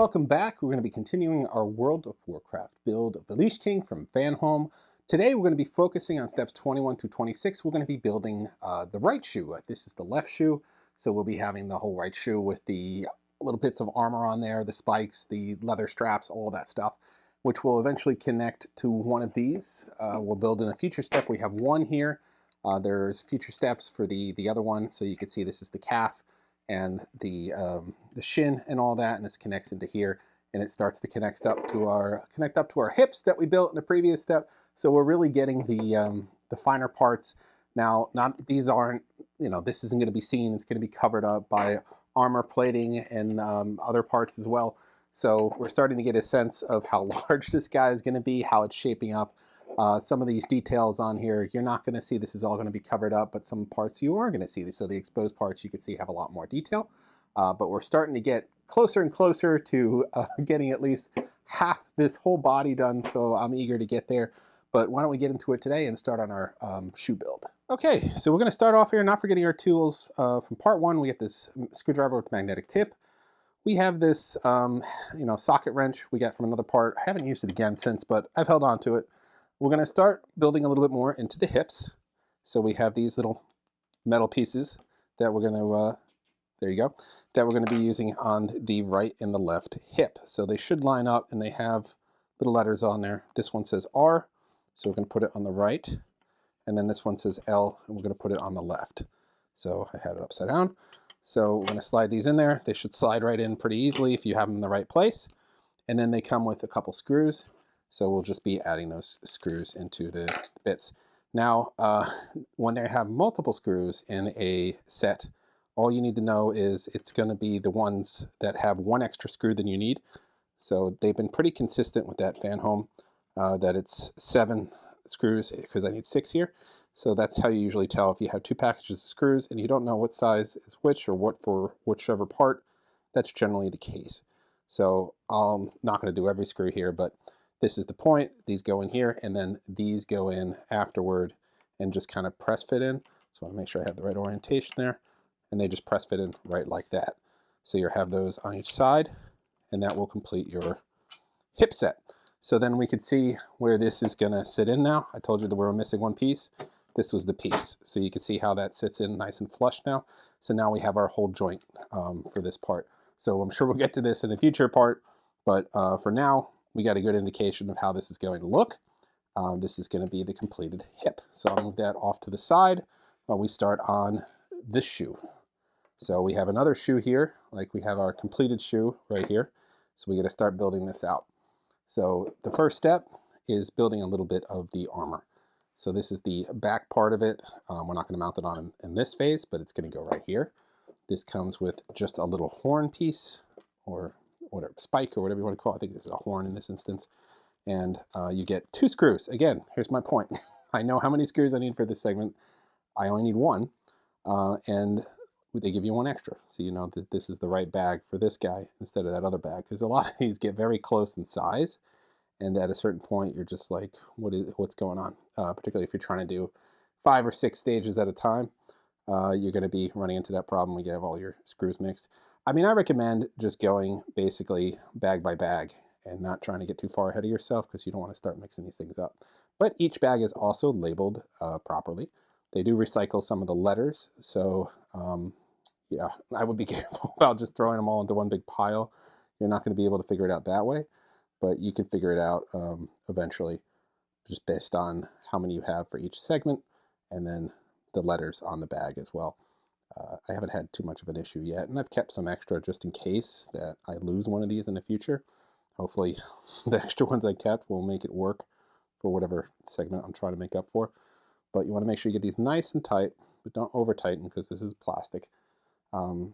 welcome back. We're going to be continuing our World of Warcraft build of the Lich King from Fanhome. Today we're going to be focusing on steps 21 through 26. We're going to be building the right shoe. This is the left shoe, so we'll be having the whole right shoe with the little bits of armor on there, the spikes, the leather straps, all that stuff, which will eventually connect to one of these. We'll build in a future step. We have one here. There's future steps for the other one, so you can see this is the calf and the shin and all that, and this connects into here, and it starts to connect up to our hips that we built in the previous step. So we're really getting the finer parts now. These aren't, this isn't going to be seen. It's going to be covered up by armor plating and other parts as well. So we're starting to get a sense of how large this guy is going to be, how it's shaping up. Some of these details on here, you're not going to see. This is all going to be covered up, but some parts you are going to see. So the exposed parts you can see have a lot more detail. But we're starting to get closer and closer to getting at least half this whole body done. So I'm eager to get there. But why don't we get into it today and start on our shoe build. Okay, so we're going to start off here, not forgetting our tools. From part one, we get this screwdriver with magnetic tip. We have this socket wrench we got from another part. I haven't used it again since, but I've held on to it. We're going to start building a little bit more into the hips. So we have these little metal pieces that we're going to, there you go, that we're going to be using on the right and the left hip. So they should line up, and they have little letters on there. This one says R, so we're going to put it on the right. And then this one says L, and we're going to put it on the left. So I had it upside down. So we're going to slide these in there. They should slide right in pretty easily if you have them in the right place. And then they come with a couple screws. So we'll just be adding those screws into the bits. Now, when they have multiple screws in a set, all you need to know is it's going to be the ones that have one extra screw than you need. So they've been pretty consistent with that Fanhome, that it's 7 screws because I need 6 here. So that's how you usually tell if you have 2 packages of screws and you don't know what size is which or what for whichever part. That's generally the case. So I'm not going to do every screw here, but this is the point. These go in here, and then these go in afterward and just kind of press fit in. So I want to make sure I have the right orientation there, and they just press fit in right like that. So you have those on each side, and that will complete your hip set. So then we could see where this is going to sit in now. I told you that we were missing one piece. This was the piece. So you can see how that sits in nice and flush now. So now we have our whole joint for this part. So I'm sure we'll get to this in a future part, but for now, we got a good indication of how this is going to look. This is going to be the completed hip. So I'll move that off to the side while we start on this shoe. So we have another shoe here, like we have our completed shoe right here. So we got to start building this out. So the first step is building a little bit of the armor. So this is the back part of it. We're not going to mount it on in this phase, but it's going to go right here. This comes with just a little horn piece, or whatever, spike or whatever you want to call it. I think this is a horn in this instance. And you get 2 screws. Again, here's my point. I know how many screws I need for this segment. I only need 1. And they give you 1 extra. So you know that this is the right bag for this guy instead of that other bag. Because a lot of these get very close in size. And at a certain point, you're just like, what's going on? Particularly if you're trying to do 5 or 6 stages at a time. You're going to be running into that problem when you have all your screws mixed. I mean, I recommend just going basically bag by bag and not trying to get too far ahead of yourself because you don't want to start mixing these things up. But each bag is also labeled properly. They do recycle some of the letters, so yeah, I would be careful about just throwing them all into one big pile. You're not going to be able to figure it out that way, but you can figure it out eventually just based on how many you have for each segment and then the letters on the bag as well. I haven't had too much of an issue yet, and I've kept some extra just in case that I lose one of these in the future. Hopefully the extra ones I kept will make it work for whatever segment I'm trying to make up for. But you want to make sure you get these nice and tight, but don't over tighten because this is plastic. And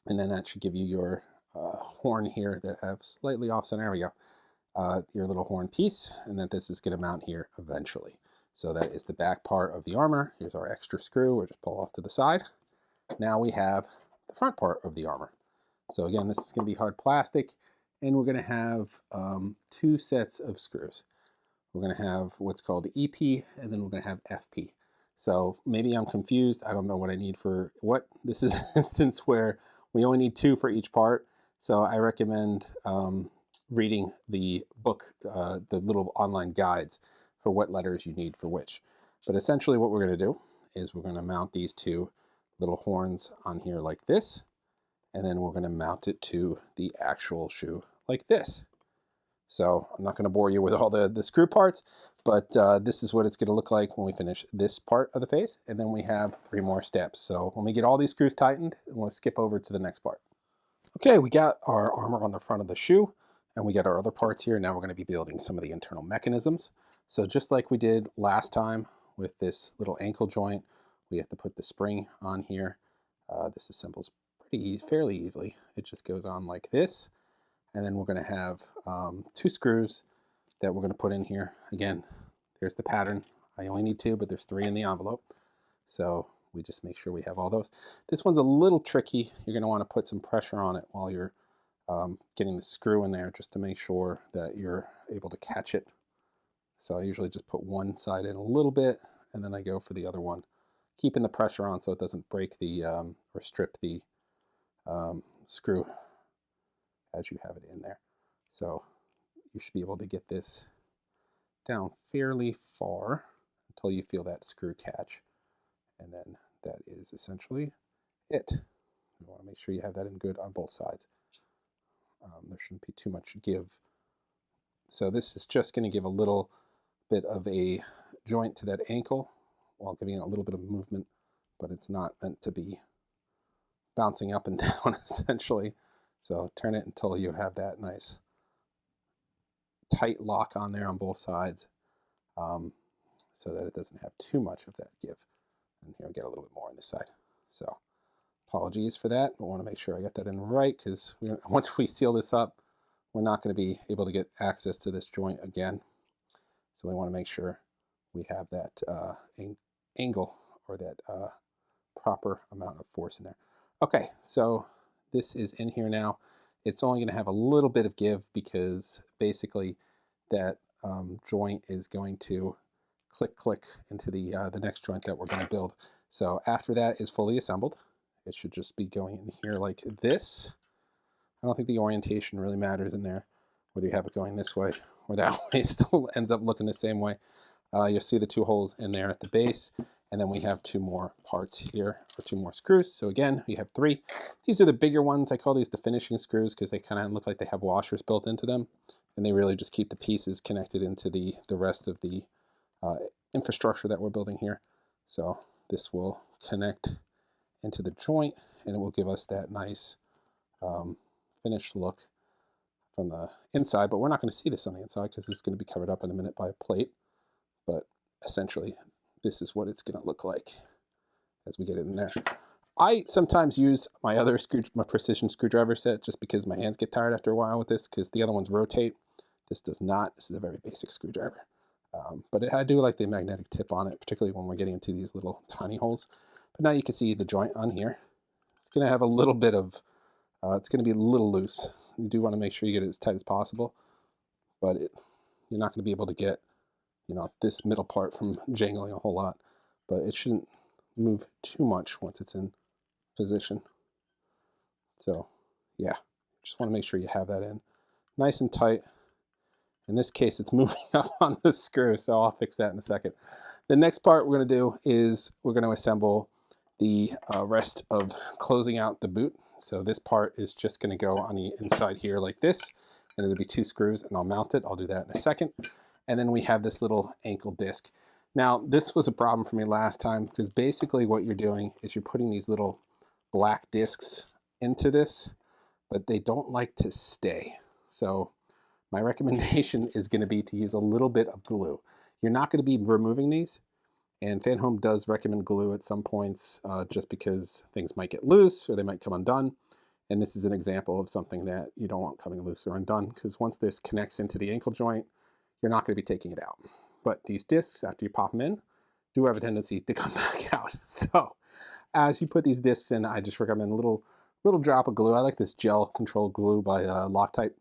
then that should give you your horn here that have slightly off center. There we go. Your little horn piece, and then this is going to mount here eventually. So that is the back part of the armor. Here's our extra screw. We'll just pull off to the side. Now we have the front part of the armor. So again, this is going to be hard plastic, and we're going to have 2 sets of screws. We're going to have what's called the EP, and then we're going to have FP. So maybe I'm confused. I don't know what I need for what. This is an instance where we only need 2 for each part, So I recommend reading the book, the little online guides for what letters you need for which. But essentially what we're going to do is we're going to mount these two little horns on here like this, and then we're going to mount it to the actual shoe like this. So I'm not going to bore you with all the screw parts, but this is what it's going to look like when we finish this part of the face. And then we have 3 more steps. So when we get all these screws tightened, we'll skip over to the next part. Okay, we got our armor on the front of the shoe, and we got our other parts here. Now we're going to be building some of the internal mechanisms. So just like we did last time with this little ankle joint, we have to put the spring on here. This assembles fairly easily. It just goes on like this. And then we're going to have 2 screws that we're going to put in here. Again, there's the pattern. I only need 2, but there's 3 in the envelope. So we just make sure we have all those. This one's a little tricky. You're going to want to put some pressure on it while you're getting the screw in there, just to make sure that you're able to catch it. So I usually just put one side in a little bit, and then I go for the other one, keeping the pressure on so it doesn't break the or strip the screw as you have it in there. So you should be able to get this down fairly far until you feel that screw catch. And then that is essentially it. You want to make sure you have that in good on both sides. There shouldn't be too much give. So this is just going to give a little bit of a joint to that ankle while giving it a little bit of movement, but it's not meant to be bouncing up and down essentially. So turn it until you have that nice tight lock on there on both sides, so that it doesn't have too much of that give. And here I get a little bit more on this side. So apologies for that. I want to make sure I get that in right, because once we seal this up, we're not going to be able to get access to this joint again. So we want to make sure we have that angle, or that proper amount of force in there. Okay, so this is in here now. It's only going to have a little bit of give, because basically that joint is going to click into the next joint that we're going to build. So after that is fully assembled, it should just be going in here like this. I don't think the orientation really matters in there, whether you have it going this way or that way. It still ends up looking the same way. You'll see the 2 holes in there at the base, and then we have 2 more parts here, or 2 more screws. So again, we have 3. These are the bigger ones. I call these the finishing screws, because they kind of look like they have washers built into them, and they really just keep the pieces connected into the rest of the infrastructure that we're building here. So this will connect into the joint, and it will give us that nice finished look from the inside. But we're not going to see this on the inside, because it's going to be covered up in a minute by a plate. But essentially, this is what it's going to look like as we get it in there. I sometimes use my other my precision screwdriver set, just because my hands get tired after a while with this, because the other ones rotate. This does not. This is a very basic screwdriver. But I do like the magnetic tip on it, particularly when we're getting into these little tiny holes. But now you can see the joint on here. It's going to have a little bit of, it's going to be a little loose. You do want to make sure you get it as tight as possible, but you're not going to be able to get, this middle part from jangling a whole lot. But it shouldn't move too much once it's in position. So yeah, just want to make sure you have that in nice and tight. In this case, it's moving up on the screw, so I'll fix that in a second. The next part we're going to do is we're going to assemble the rest of closing out the boot. So this part is just going to go on the inside here like this, and it'll be 2 screws, and I'll mount it. I'll do that in a second. And then we have this little ankle disc. Now, this was a problem for me last time, because basically what you're doing is you're putting these little black discs into this, but they don't like to stay. So my recommendation is going to be to use a little bit of glue. You're not going to be removing these, and Fanhome does recommend glue at some points, just because things might get loose or they might come undone. And this is an example of something that you don't want coming loose or undone, because once this connects into the ankle joint, you're not going to be taking it out. But these discs, after you pop them in, do have a tendency to come back out. So as you put these discs in, I just recommend a little drop of glue. I like this gel controlled glue by Loctite,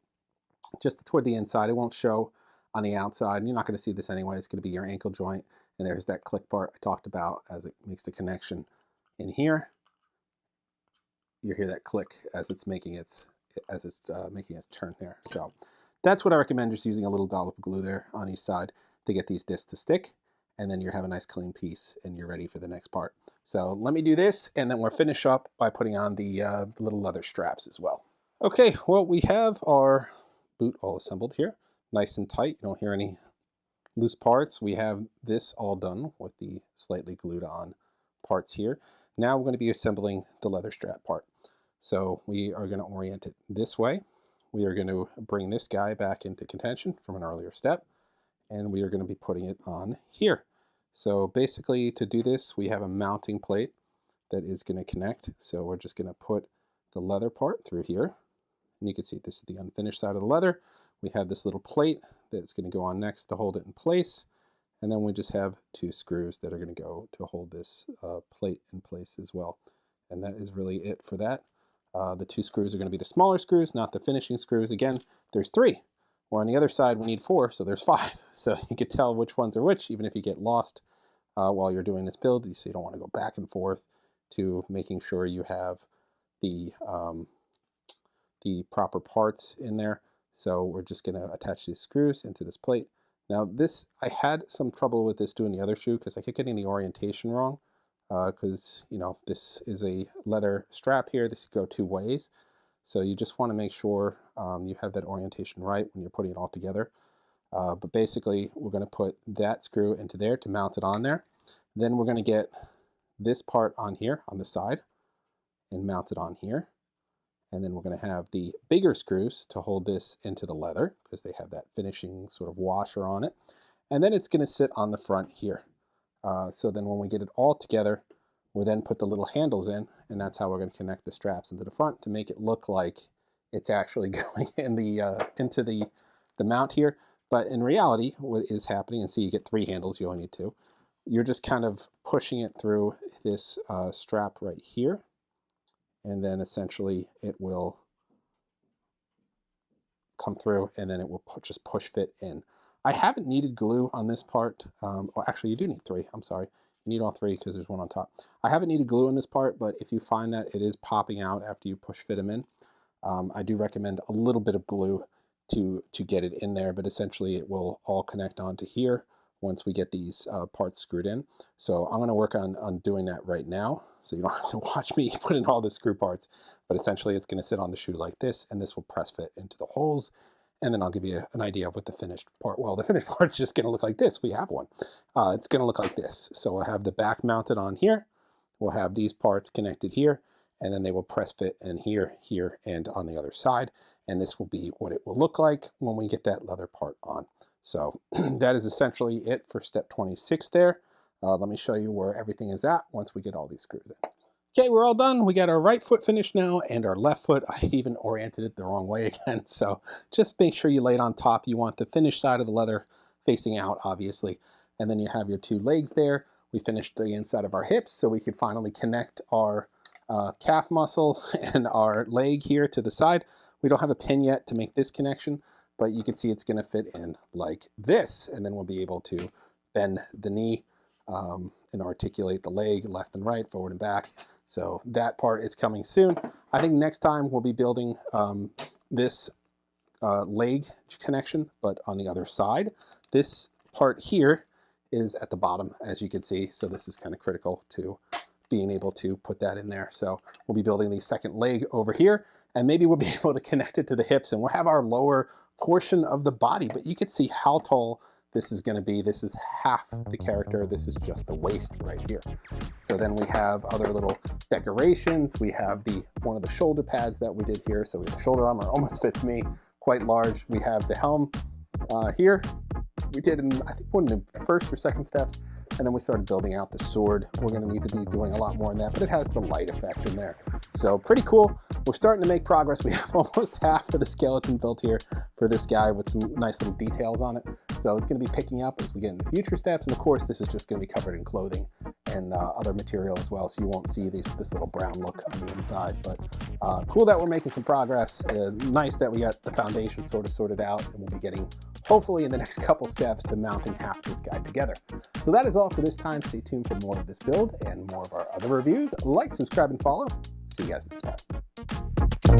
just toward the inside. It won't show on the outside. You're not going to see this anyway. It's going to be your ankle joint, and there's that click part I talked about as it makes the connection in here. You hear that click as it's making its as it's making its turn there. So that's what I recommend, just using a little dollop of glue there on each side to get these discs to stick. And then you have a nice clean piece and you're ready for the next part. So let me do this and then we'll finish up by putting on the little leather straps as well. Okay, well, we have our boot all assembled here, nice and tight. You don't hear any loose parts. We have this all done with the slightly glued on parts here. Now we're going to be assembling the leather strap part. So we are going to orient it this way. We are going to bring this guy back into contention from an earlier step, and we are going to be putting it on here. So basically, to do this, we have a mounting plate that is going to connect. So we're just going to put the leather part through here. And you can see this is the unfinished side of the leather. We have this little plate that's going to go on next to hold it in place. And then we just have 2 screws that are going to go to hold this plate in place as well. And that is really it for that. The 2 screws are going to be the smaller screws, not the finishing screws. Again, there's 3. Or on the other side, we need 4, so there's 5. So you can tell which ones are which, even if you get lost while you're doing this build. So you don't want to go back and forth to making sure you have the proper parts in there. So we're just going to attach these screws into this plate. Now this, I had some trouble with this doing the other shoe because I kept getting the orientation wrong. Because, you know, this is a leather strap here. This could go 2 ways. So you just want to make sure you have that orientation right when you're putting it all together. But basically, we're going to put that screw into there to mount it on there. Then we're going to get this part on here on the side and mount it on here. And then we're going to have the bigger screws to hold this into the leather because they have that finishing sort of washer on it. And then it's going to sit on the front here. So then when we get it all together, we'll then put the little handles in, and that's how we're going to connect the straps into the front to make it look like it's actually going in the into the mount here. But in reality, what is happening, and see, you get 3 handles, you only need 2. You're just kind of pushing it through this strap right here, and then essentially it will come through, and then it will just push fit in. I haven't needed glue on this part. Well, actually, you do need 3. I'm sorry. You need all 3 because there's 1 on top. I haven't needed glue on this part, but if you find that it is popping out after you push fit them in, I do recommend a little bit of glue to get it in there, but essentially it will all connect onto here once we get these parts screwed in. So I'm going to work on doing that right now, so you don't have to watch me put in all the screw parts. But essentially it's going to sit on the shoe like this, and this will press fit into the holes. And then I'll give you an idea of what the finished part, well, the finished part's just going to look like this. We have one. It's going to look like this. So we'll have the back mounted on here. We'll have these parts connected here, and then they will press fit in here, here, and on the other side. And this will be what it will look like when we get that leather part on. So that is essentially it for step 26 there. Let me show you where everything is at once we get all these screws in. Okay, we're all done. We got our right foot finished now and our left foot. I even oriented it the wrong way again. So just make sure you lay it on top. You want the finished side of the leather facing out, obviously. And then you have your 2 legs there. We finished the inside of our hips so we could finally connect our calf muscle and our leg here to the side. We don't have a pin yet to make this connection, but you can see it's going to fit in like this. And then we'll be able to bend the knee and articulate the leg left and right, forward and back. So that part is coming soon. I think next time we'll be building this leg connection, but on the other side. This part here is at the bottom, as you can see. So this is kind of critical to being able to put that in there. So we'll be building the second leg over here, and maybe we'll be able to connect it to the hips, and we'll have our lower portion of the body. But you can see how tall this is going to be. This is half the character. This is just the waist right here. So then we have other little decorations. We have one of the shoulder pads that we did here. So we have the shoulder armor, almost fits me, quite large. We have the helm here. We did in, I think, one of the first or second steps. And then we started building out the sword. We're going to need to be doing a lot more in that, but it has the light effect in there. So pretty cool. We're starting to make progress. We have almost half of the skeleton built here for this guy with some nice little details on it. So it's going to be picking up as we get into future steps. And of course, this is just going to be covered in clothing and other material as well. So you won't see this little brown look on the inside. But cool that we're making some progress. Nice that we got the foundation sort of sorted out, and we'll be getting, hopefully in the next couple steps, to mounting half this guy together. So that is all for this time. Stay tuned for more of this build and more of our other reviews. Like, subscribe, and follow. See you guys next time.